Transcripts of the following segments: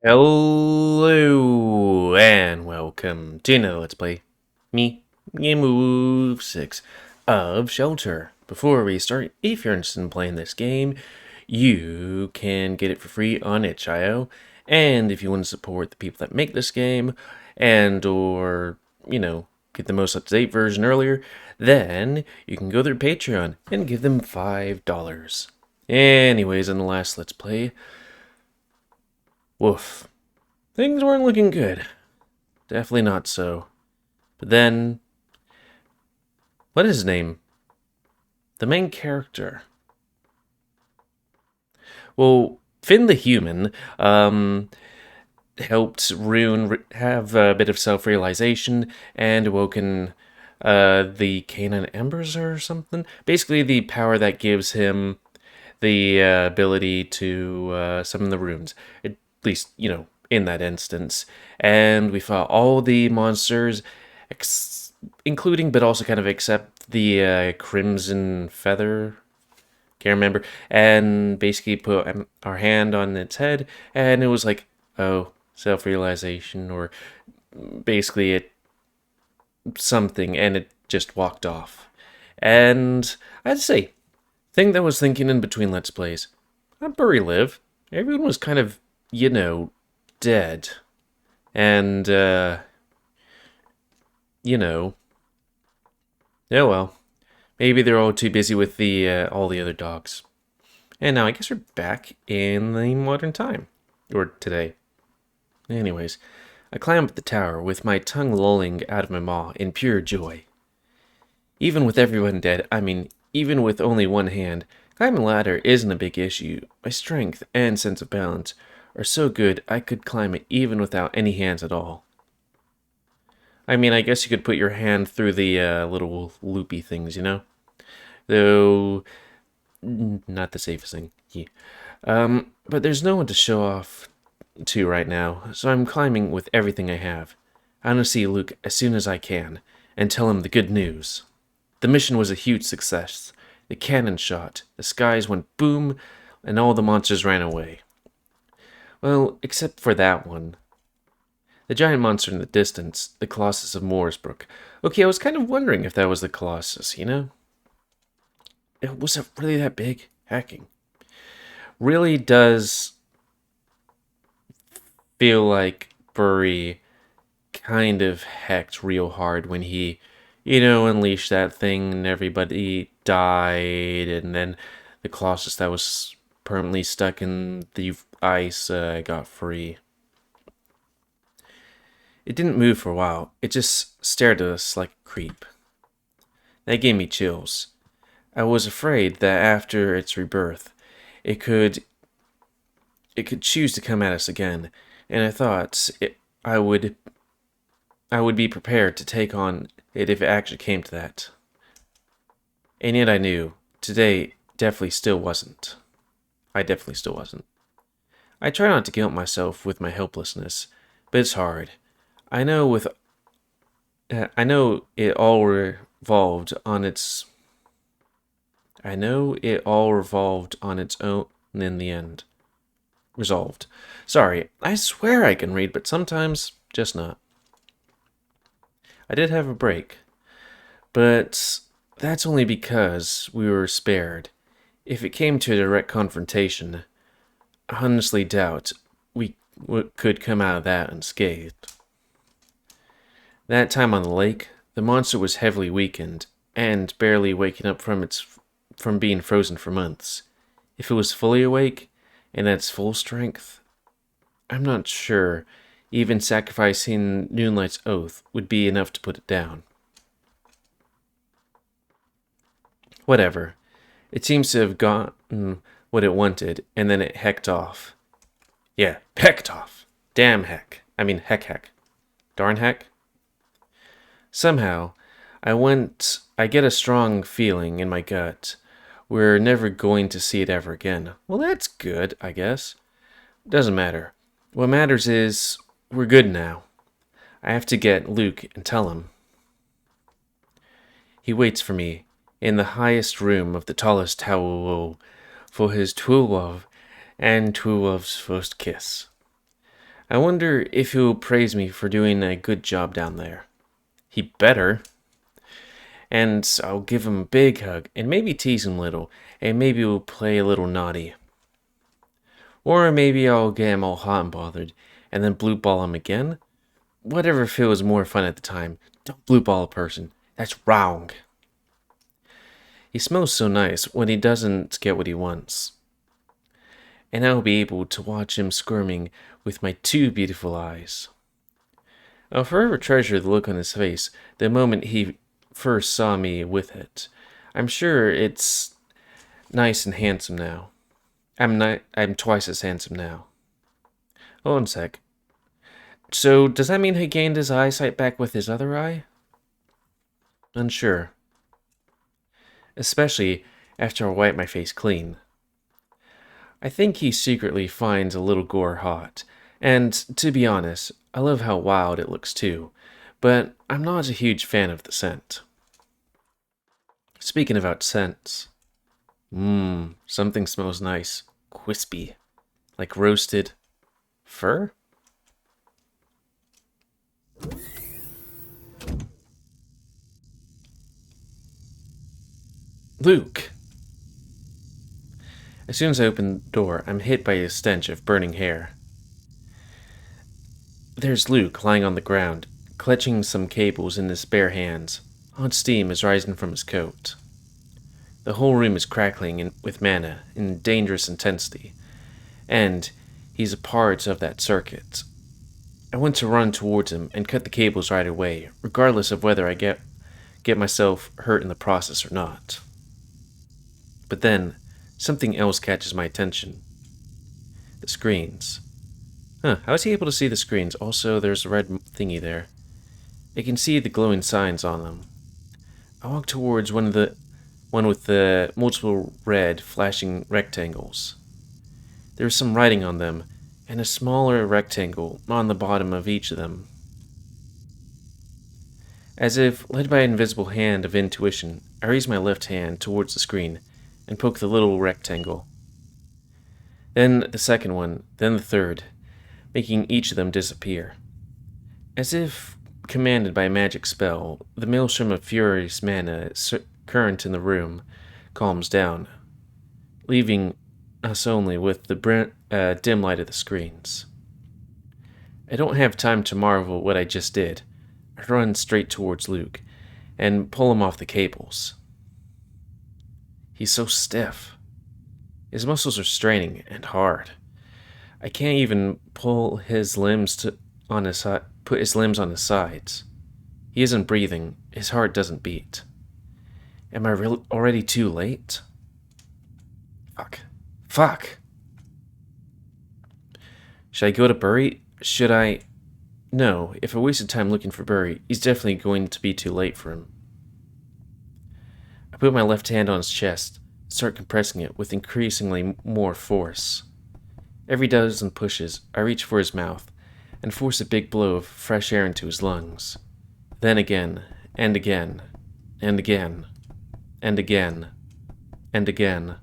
Hello and welcome to another Let's Play. Me, GamerWolfSix of Shelter. Before we start, if you're interested in playing this game, you can get it for free on itch.io. And if you want to support the people that make this game, and get the most up-to-date version earlier, then you can go to their Patreon and give them $5. Anyways, in the last Let's Play, woof. Things weren't looking good. Definitely not so. But then, what is his name? The main character. Well, Finn the human, helped Rune have a bit of self-realization and awoken the Canaan Embers or something. Basically, the power that gives him the ability to summon the runes. At least, in that instance. And we fought all the monsters, including, but also kind of except the Crimson Feather. Can't remember. And basically put our hand on its head, and it was like, oh, self-realization, or basically it something, and it just walked off. And I'd say, thing that I was thinking in between Let's Plays, how'd Burry live? Everyone was kind of, dead. And, oh well. Maybe they're all too busy with the all the other dogs. And now I guess we're back in the modern time. Or today. Anyways, I climb up the tower with my tongue lolling out of my maw in pure joy. Even with everyone dead, even with only one hand, climbing a ladder isn't a big issue. My strength and sense of balance are so good I could climb it even without any hands at all. I guess you could put your hand through the little loopy things, Though, not the safest thing. Yeah. But there's no one to show off to right now, so I'm climbing with everything I have. I want to see Luke as soon as I can, and tell him the good news. The mission was a huge success. The cannon shot, the skies went boom, and all the monsters ran away. Well, except for that one. The giant monster in the distance, the Colossus of Mooresbrook. Okay, I was kind of wondering if that was the Colossus, Was it really that big? Hacking. Really does feel like Burry kind of hacked real hard when he, unleashed that thing and everybody died, and then the Colossus that was permanently stuck in the ice got free. It didn't move for a while. It just stared at us like a creep. That gave me chills. I was afraid that after its rebirth, it could choose to come at us again, and I thought I would be prepared to take on it if it actually came to that. And yet I knew, today definitely still wasn't. I definitely still wasn't. I try not to guilt myself with my helplessness, but it's hard. I know it all revolved on its own in the end. Resolved. Sorry, I swear I can read, but sometimes just not. I did have a break, but that's only because we were spared. If it came to a direct confrontation, I honestly doubt we could come out of that unscathed. That time on the lake, the monster was heavily weakened and barely waking up from being frozen for months. If it was fully awake and at its full strength, I'm not sure even sacrificing Noonlight's oath would be enough to put it down. Whatever. It seems to have gotten what it wanted, and then it hecked off. Yeah, hecked off. Damn heck. Heck. Darn heck. Somehow, I get a strong feeling in my gut. We're never going to see it ever again. Well, that's good, I guess. Doesn't matter. What matters is, we're good now. I have to get Luke and tell him. He waits for me in the highest room of the tallest tower for his true love and true love's first kiss. I wonder if he'll praise me for doing a good job down there. He better. And I'll give him a big hug, and maybe tease him a little, and maybe we'll play a little naughty. Or maybe I'll get him all hot and bothered, and then blue ball him again. Whatever feels more fun at the time. Don't blue ball a person. That's wrong. He smells so nice when he doesn't get what he wants. And I'll be able to watch him squirming with my two beautiful eyes. I'll forever treasure the look on his face the moment he first saw me with it. I'm sure it's nice and handsome now. I'm twice as handsome now. Hold on a sec. So, does that mean he gained his eyesight back with his other eye? Unsure. Especially after I wipe my face clean. I think he secretly finds a little gore hot, and to be honest, I love how wild it looks too, but I'm not a huge fan of the scent. Speaking about scents, something smells nice, crispy, like roasted fur? Luke! As soon as I open the door, I'm hit by a stench of burning hair. There's Luke lying on the ground, clutching some cables in his bare hands. Hot steam is rising from his coat. The whole room is crackling with mana in dangerous intensity, and he's a part of that circuit. I want to run towards him and cut the cables right away, regardless of whether I get myself hurt in the process or not. But then, something else catches my attention. The screens. How is he able to see the screens? Also, there's a red thingy there. I can see the glowing signs on them. I walk towards one with the multiple red flashing rectangles. There is some writing on them, and a smaller rectangle on the bottom of each of them. As if led by an invisible hand of intuition, I raise my left hand towards the screen and poke the little rectangle. Then the second one, then the third, making each of them disappear. As if commanded by a magic spell, the maelstrom of furious mana current in the room calms down, leaving us only with the dim light of the screens. I don't have time to marvel what I just did. I run straight towards Luke and pull him off the cables. He's so stiff. His muscles are straining and hard. I can't even pull his limbs put his limbs on his sides. He isn't breathing. His heart doesn't beat. Am I already too late? Fuck. Should I go to Burry? Should I? No, if I wasted time looking for Burry, he's definitely going to be too late for him. I put my left hand on his chest, start compressing it with increasingly more force. Every dozen pushes, I reach for his mouth and force a big blow of fresh air into his lungs. Then again, and again, and again, and again, and again.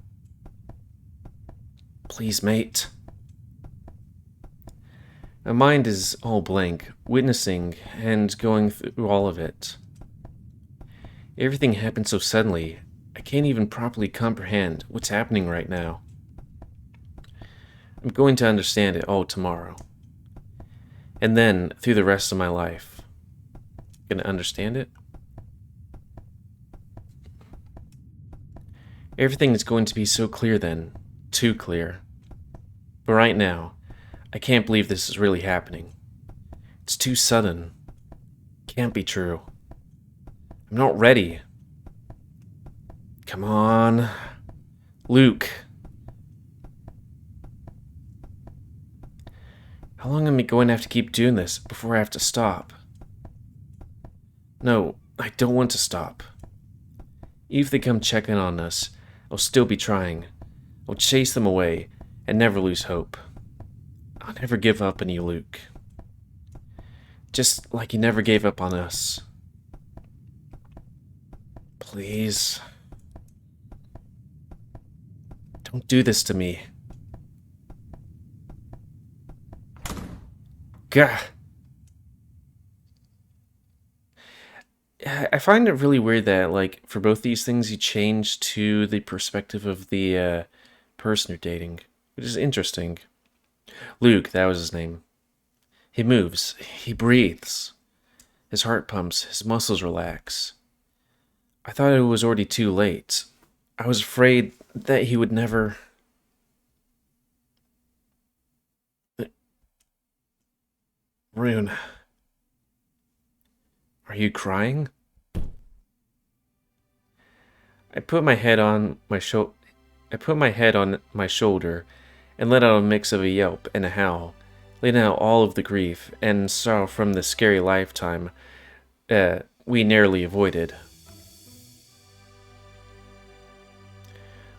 Please, mate. My mind is all blank, witnessing and going through all of it. Everything happened so suddenly, I can't even properly comprehend what's happening right now. I'm going to understand it all tomorrow. And then, through the rest of my life. Gonna understand it? Everything is going to be so clear then. Too clear. But right now, I can't believe this is really happening. It's too sudden. Can't be true. I'm not ready. Come on. Luke. How long am I going to have to keep doing this before I have to stop? No, I don't want to stop. Even if they come checking on us, I'll still be trying. I'll chase them away and never lose hope. I'll never give up on you, Luke. Just like you never gave up on us. Please. Don't do this to me. Gah. I find it really weird that, like, for both these things, you change to the perspective of the person you're dating, which is interesting. Luke, that was his name. He moves. He breathes. His heart pumps. His muscles relax. I thought it was already too late. I was afraid that he would never... Rune. Are you crying? I put my head on my shoulder and let out a mix of a yelp and a howl, letting out all of the grief and sorrow from the scary lifetime we narrowly avoided.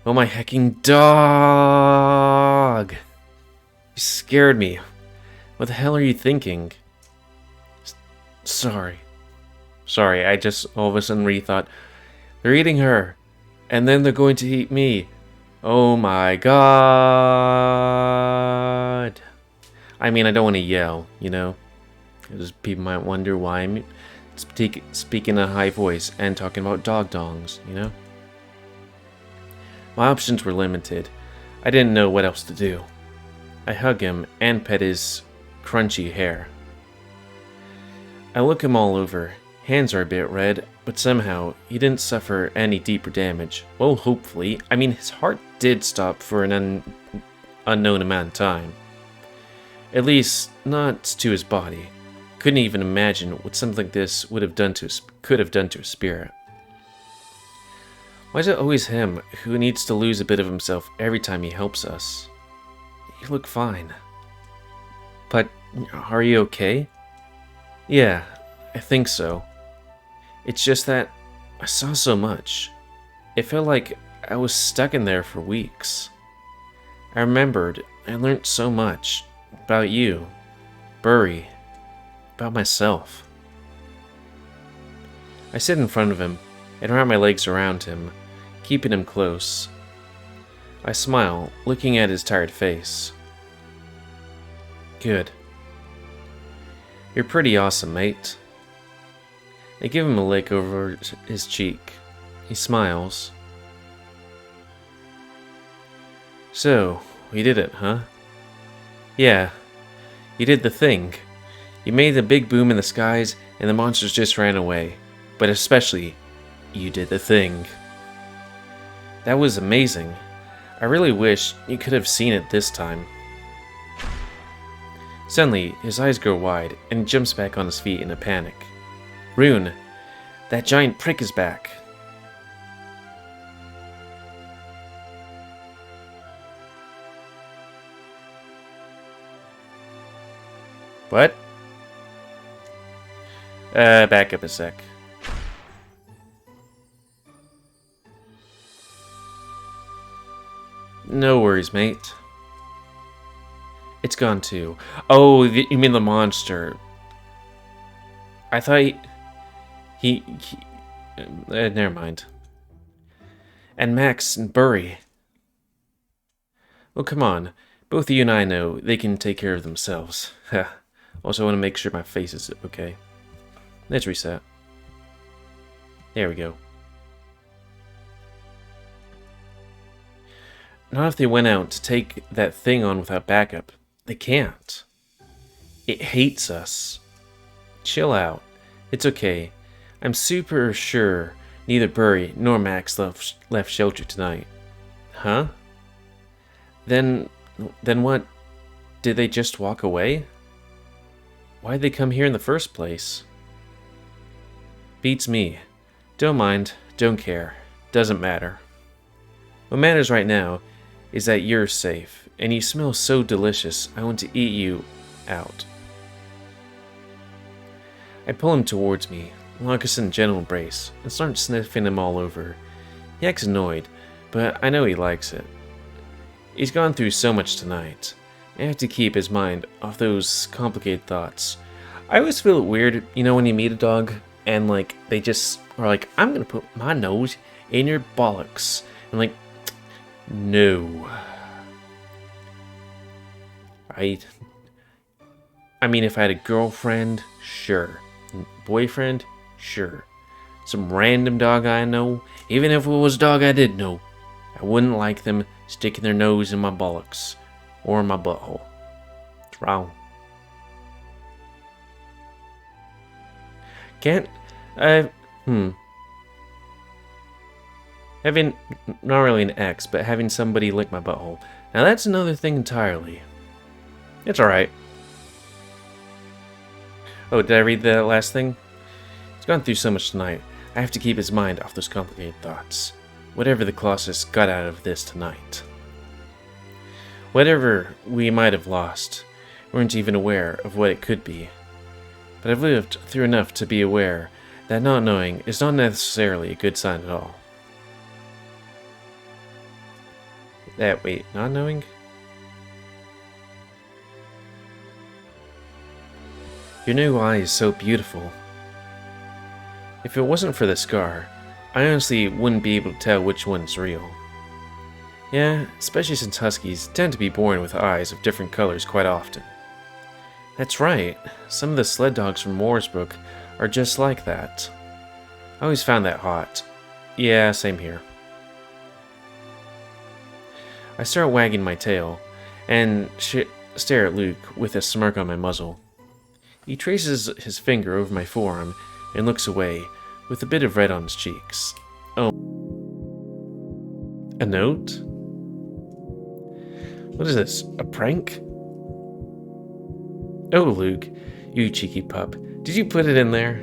Oh my hecking dog! You scared me. What the hell are you thinking? Sorry, I just all of a sudden rethought. They're eating her, and then they're going to eat me. Oh my god. I mean, I don't want to yell, you know? Because people might wonder why I'm speaking in a high voice and talking about dog dongs, you know? My options were limited. I didn't know what else to do. I hug him and pet his crunchy hair. I look him all over. Hands are a bit red, but somehow he didn't suffer any deeper damage. Well, hopefully. I mean, his heart did stop for an unknown amount of time. At least, not to his body. Couldn't even imagine what something like this could have done to a spirit. Why is it always him who needs to lose a bit of himself every time he helps us? You look fine. But, are you okay? Yeah, I think so. It's just that I saw so much. It felt like I was stuck in there for weeks. I remembered I learned so much about you, Burry, about myself. I sit in front of him and wrap my legs around him, keeping him close. I smile, looking at his tired face. Good. You're pretty awesome, mate. I give him a lick over his cheek. He smiles. So, we did it, huh? Yeah, you did the thing. You made the big boom in the skies, and the monsters just ran away. But especially, you did the thing. That was amazing. I really wish you could have seen it this time. Suddenly, his eyes grow wide, and he jumps back on his feet in a panic. Rune, that giant prick is back. What? Back up a sec. No worries, mate. It's gone too. Oh, you mean the monster. I thought he never mind. And Max and Burry. Well, come on. Both you and I know they can take care of themselves. Also, I want to make sure my face is okay. Let's reset. There we go. Not if they went out to take that thing on without backup. They can't. It hates us. Chill out. It's okay. I'm super sure neither Burry nor Max left shelter tonight. Huh? Then what? Did they just walk away? Why'd they come here in the first place? Beats me. Don't mind. Don't care. Doesn't matter. What matters right now is that you're safe, and you smell so delicious, I want to eat you out. I pull him towards me, lock us in a gentle embrace, and start sniffing him all over. He acts annoyed, but I know he likes it. He's gone through so much tonight. I have to keep his mind off those complicated thoughts. I always feel weird, you know, when you meet a dog, and like, they just are like, I'm gonna put my nose in your bollocks. And like, no. I mean, if I had a girlfriend, sure. Boyfriend, sure. Some random dog I know, even if it was a dog I did know, I wouldn't like them sticking their nose in my bollocks or in my butthole. It's wrong. Can't I? Having not really an ex, but having somebody lick my butthole. Now that's another thing entirely. It's all right. Oh, did I read the last thing? He's gone through so much tonight. I have to keep his mind off those complicated thoughts. Whatever the Colossus got out of this tonight. Whatever we might have lost, we weren't even aware of what it could be. But I've lived through enough to be aware that not knowing is not necessarily a good sign at all. Wait, not knowing? Your new eye is so beautiful. If it wasn't for the scar, I honestly wouldn't be able to tell which one's real. Yeah, especially since huskies tend to be born with eyes of different colors quite often. That's right, some of the sled dogs from Mooresbrook are just like that. I always found that hot. Yeah, same here. I start wagging my tail, and stare at Luke with a smirk on my muzzle. He traces his finger over my forearm and looks away, with a bit of red on his cheeks. Oh. A note? What is this, a prank? Oh, Luke, you cheeky pup. Did you put it in there?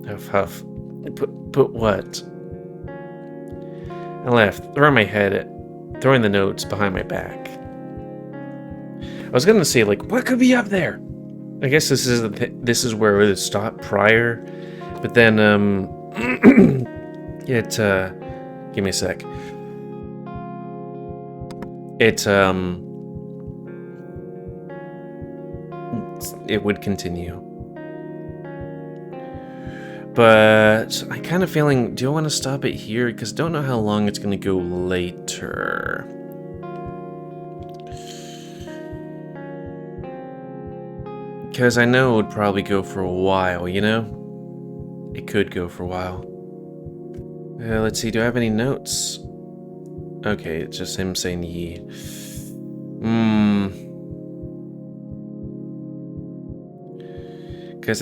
Huff, huff. Put what? I laughed, throwing the notes behind my back. I was gonna say, like, what could be up there? I guess this is where it would stop prior, but then give me a sec. It would continue. But I kind of feeling, do I want to stop it here? Because I don't know how long it's going to go later. Because I know it would probably go for a while, you know? It could go for a while. Let's see, do I have any notes? Okay, it's just him saying ye. Because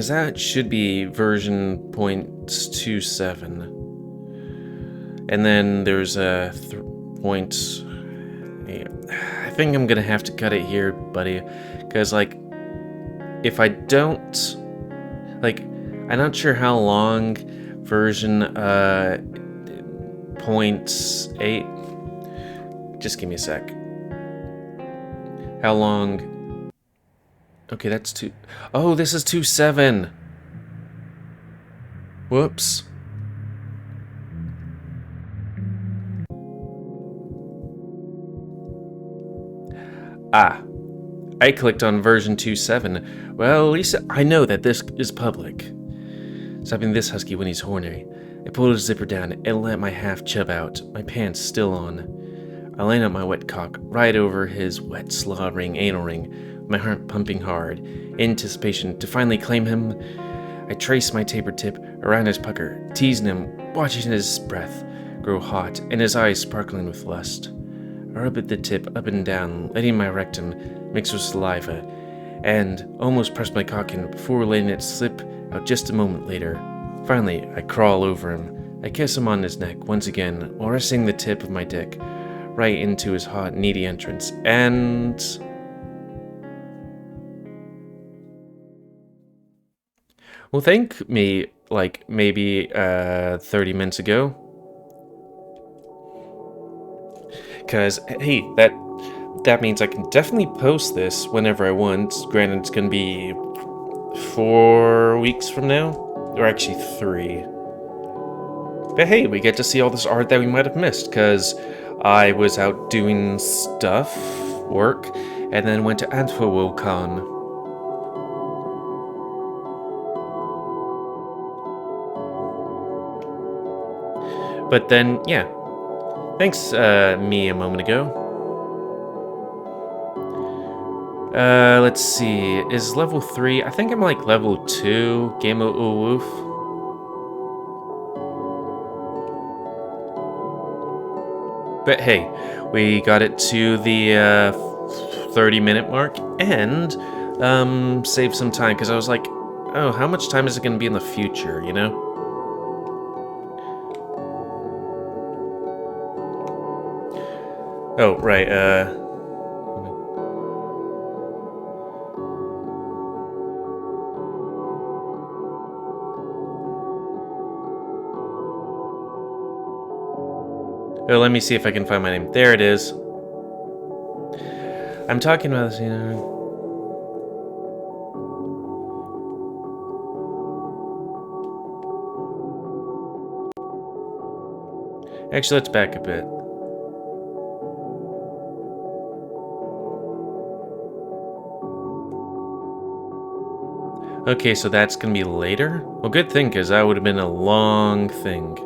that should be version 0.27. And then there's a I think I'm gonna have to cut it here, buddy. Because, like, if I don't... Like, I'm not sure how long version 0.8... Just give me a sec. How long... Okay, that's 2... Oh, this is 2.7! Whoops. Ah. I clicked on version 2.7. Well, at least I know that this is public. Stopping this husky when he's horny. I pulled his zipper down and let my half chub out, my pants still on. I line up my wet cock right over his wet slaughtering anal ring, my heart pumping hard, in anticipation to finally claim him. I trace my tapered tip around his pucker, teasing him, watching his breath grow hot and his eyes sparkling with lust. I rub the tip up and down, letting my rectum mix with saliva, and almost press my cock in before letting it slip out just a moment later. Finally, I crawl over him. I kiss him on his neck once again, while resting the tip of my dick right into his hot, needy entrance, and... Well, thank me, like, maybe 30 minutes ago. Because, hey, that means I can definitely post this whenever I want. Granted, it's going to be 4 weeks from now. Or actually 3. But hey, we get to see all this art that we might have missed, because I was out doing work, and then went to AnthroWorldCon. But then, yeah. Thanks, me a moment ago. Let's see. Is level 3? I think I'm like level 2. GamerWolf. But hey, we got it to the 30-minute mark and saved some time because I was like, oh, how much time is it going to be in the future, you know? Oh, right, oh, let me see if I can find my name. There it is. I'm talking about this, you know. Actually, let's back a bit. Okay, so that's gonna be later? Well, good thing, because that would have been a long thing.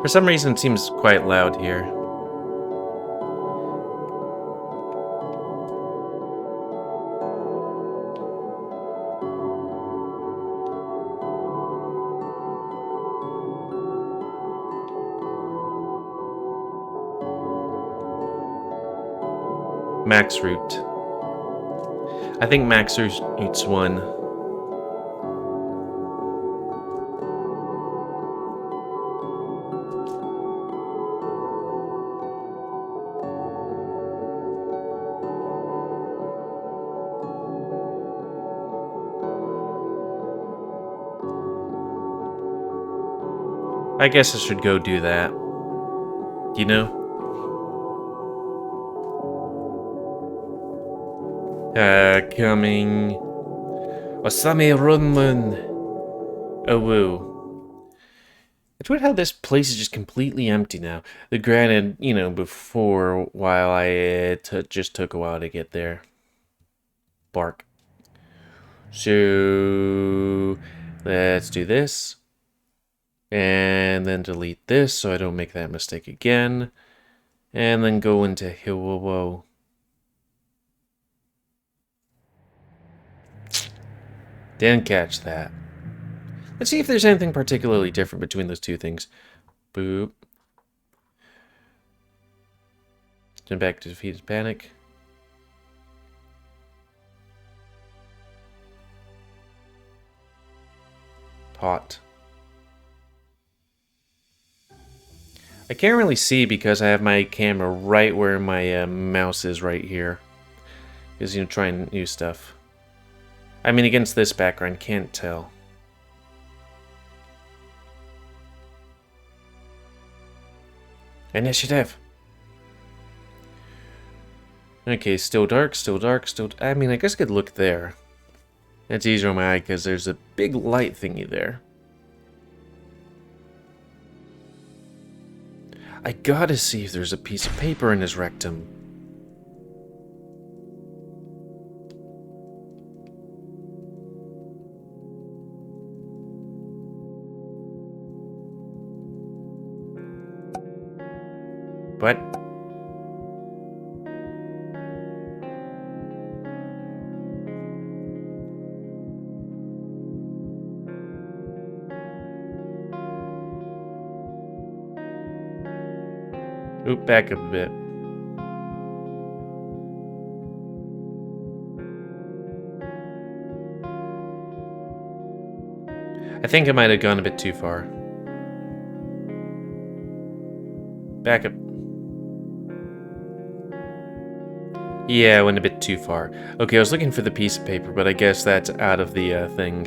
For some reason, it seems quite loud here. Max route. I think max route's 1. I guess I should go do that. You know? Coming. Osami Runmun. Oh, woo. It's weird how this place is just completely empty now. Granted, you know, before, while I just took a while to get there. Bark. So, let's do this. And then delete this so I don't make that mistake again. And then go into Hiwowo. Didn't catch that. Let's see if there's anything particularly different between those two things. Boop. Turn back to defeated panic. Pot. I can't really see because I have my camera right where my mouse is right here. Because, you know, trying new stuff. I mean, against this background, can't tell. Initiative! Okay, still dark, still dark, still... I mean, I guess I could look there. That's easier on my eye because there's a big light thingy there. I gotta see if there's a piece of paper in his rectum. What? Oop, back up a bit. I think I might have gone a bit too far. Back up. Yeah, I went a bit too far. Okay, I was looking for the piece of paper, but I guess that's out of the thing.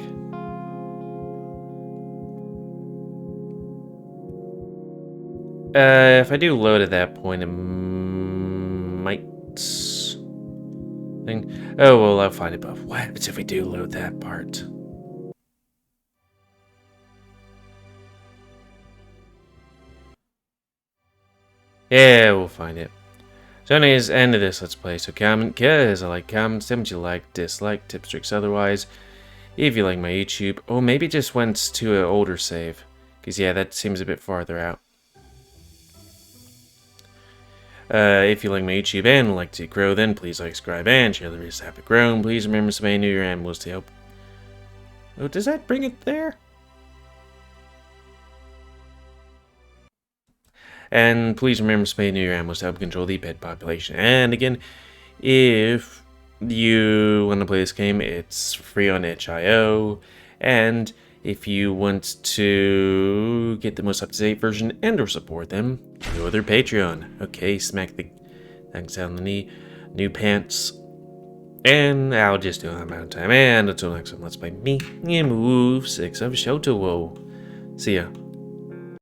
If I do load at that point, it might... thing. Oh, well, I'll find it, but what happens if we do load that part? Yeah, we'll find it. So anyways, end of this Let's Play. So comment, cause I like comments, tell me what you like, dislike, tips, tricks, otherwise. If you like my YouTube, or maybe just went to an older save. Because yeah, that seems a bit farther out. If you like my YouTube and would like to grow, then please like, subscribe, and share the videos to help it grow. Please remember to spay new your animals to help. Oh, does that bring it there? And please remember to spay new your animals to help control the pet population. And again, if you want to play this game, it's free on itch.io. And if you want to get the most up-to-date version and or support them, go to their Patreon. Okay, smack the thanks out on the knee. New pants. And I'll just do that amount of time. And until next time, let's play me, GamerWolfSix of Shoto. See ya.